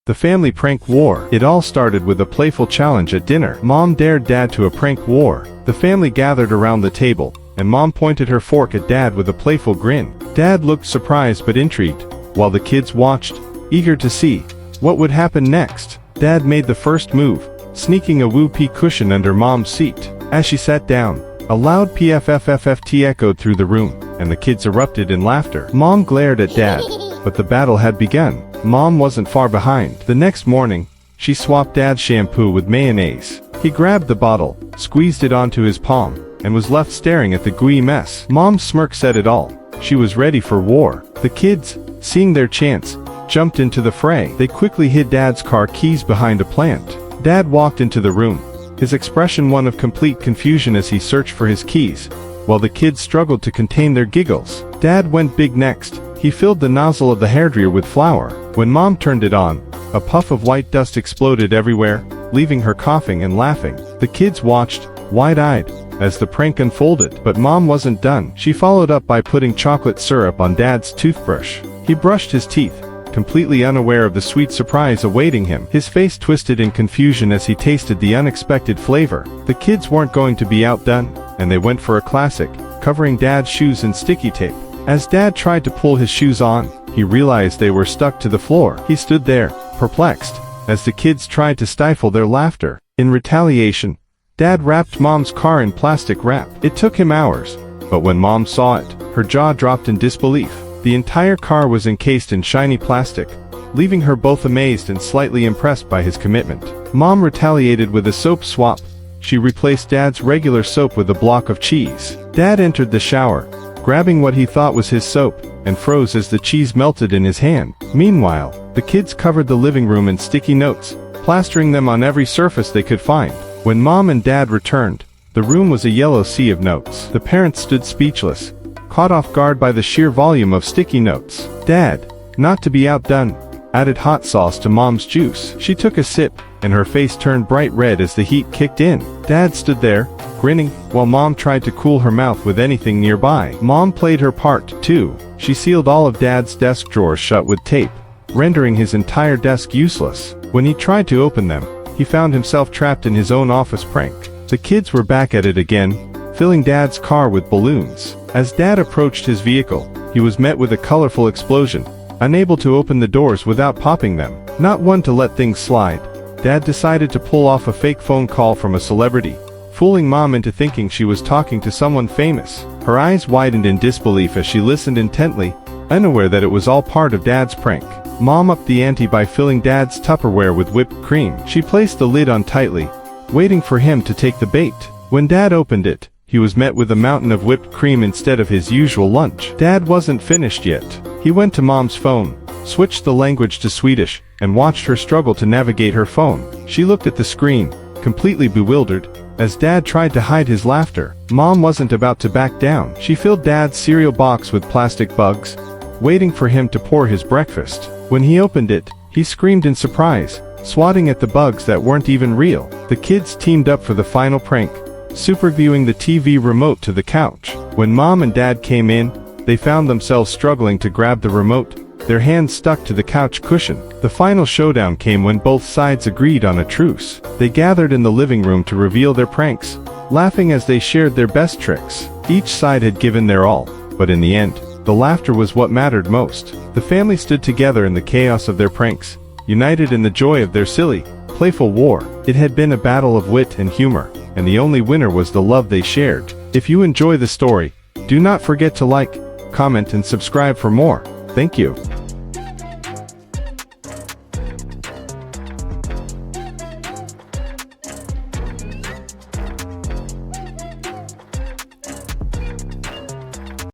The family prank war. It all started with a playful challenge at dinner. Mom dared Dad to a prank war. The family gathered around the table, and Mom pointed her fork at Dad with a playful grin. Dad looked surprised but intrigued, while the kids watched, eager to see what would happen next. Dad made the first move, sneaking a whoopee cushion under Mom's seat. As she sat down, a loud pffft echoed through the room, and the kids erupted in laughter. Mom glared at Dad, but the battle had begun. Mom wasn't far behind. The next morning, she swapped Dad's shampoo with mayonnaise. He grabbed the bottle, squeezed it onto his palm, and was left staring at the gooey mess. Mom's smirk said it all. She was ready for war. The kids, seeing their chance, jumped into the fray. They quickly hid Dad's car keys behind a plant. Dad walked into the room, his expression one of complete confusion as he searched for his keys, while the kids struggled to contain their giggles. Dad went big next. He filled the nozzle of the hairdryer with flour. When Mom turned it on, a puff of white dust exploded everywhere, leaving her coughing and laughing. The kids watched, wide-eyed, as the prank unfolded. But Mom wasn't done. She followed up by putting chocolate syrup on Dad's toothbrush. He brushed his teeth, completely unaware of the sweet surprise awaiting him. His face twisted in confusion as he tasted the unexpected flavor. The kids weren't going to be outdone, and they went for a classic, covering Dad's shoes in sticky tape. As Dad tried to pull his shoes on, he realized they were stuck to the floor. He stood there, perplexed, as the kids tried to stifle their laughter. In retaliation, Dad wrapped Mom's car in plastic wrap. It took him hours, but when Mom saw it, her jaw dropped in disbelief. The entire car was encased in shiny plastic, leaving her both amazed and slightly impressed by his commitment. Mom retaliated with a soap swap. She replaced Dad's regular soap with a block of cheese. Dad entered the shower, grabbing what he thought was his soap, and froze as the cheese melted in his hand. Meanwhile, the kids covered the living room in sticky notes, plastering them on every surface they could find. When Mom and Dad returned, the room was a yellow sea of notes. The parents stood speechless, caught off guard by the sheer volume of sticky notes. Dad, not to be outdone, added hot sauce to Mom's juice. She took a sip, and her face turned bright red as the heat kicked in. Dad stood there, grinning, while Mom tried to cool her mouth with anything nearby. Mom played her part, too. She sealed all of Dad's desk drawers shut with tape, rendering his entire desk useless. When he tried to open them, he found himself trapped in his own office prank. The kids were back at it again, filling Dad's car with balloons. As Dad approached his vehicle, he was met with a colorful explosion, unable to open the doors without popping them. Not one to let things slide, Dad decided to pull off a fake phone call from a celebrity, fooling Mom into thinking she was talking to someone famous. Her eyes widened in disbelief as she listened intently, unaware that it was all part of Dad's prank. Mom upped the ante by filling Dad's Tupperware with whipped cream. She placed the lid on tightly, waiting for him to take the bait. When Dad opened it, he was met with a mountain of whipped cream instead of his usual lunch. Dad wasn't finished yet. He went to Mom's phone, switched the language to Swedish, and watched her struggle to navigate her phone. She looked at the screen, completely bewildered, as Dad tried to hide his laughter. Mom wasn't about to back down. She filled Dad's cereal box with plastic bugs, waiting for him to pour his breakfast. When he opened it, he screamed in surprise, swatting at the bugs that weren't even real. The kids teamed up for the final prank, superviewing the TV remote to the couch. When Mom and Dad came in, they found themselves struggling to grab the remote, their hands stuck to the couch cushion. The final showdown came when both sides agreed on a truce. They gathered in the living room to reveal their pranks, laughing as they shared their best tricks. Each side had given their all, but in the end, the laughter was what mattered most. The family stood together in the chaos of their pranks, united in the joy of their silly, playful war. It had been a battle of wit and humor, and the only winner was the love they shared. If you enjoy the story, do not forget to like, comment and subscribe for more. Thank you.